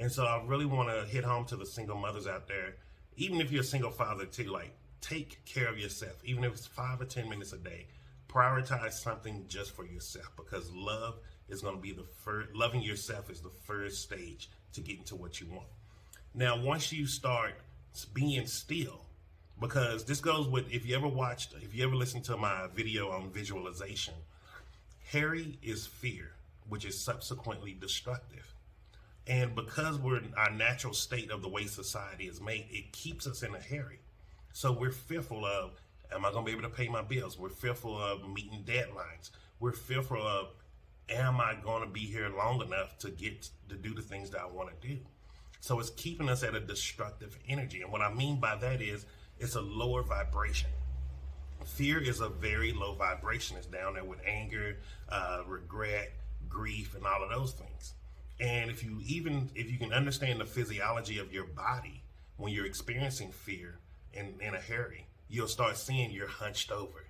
And so I really want to hit home to the single mothers out there, even if you're a single father too, like take care of yourself, even if it's 5 or 10 minutes a day. Prioritize something just for yourself, because love is going to be the first. Loving yourself is the first stage to getting to what you want. Now, once you start being still, because this goes with, if you ever listened to my video on visualization, Harry is fear, which is subsequently destructive. And because we're in our natural state of the way society is made, it keeps us in a hurry. So we're fearful of, am I going to be able to pay my bills? We're fearful of meeting deadlines. We're fearful of, am I going to be here long enough to get to do the things that I want to do? So it's keeping us at a destructive energy. And what I mean by that is it's a lower vibration. Fear is a very low vibration. It's down there with anger, regret, grief, and all of those things. And if you can understand the physiology of your body when you're experiencing fear in a hurry, you'll start seeing you're hunched over.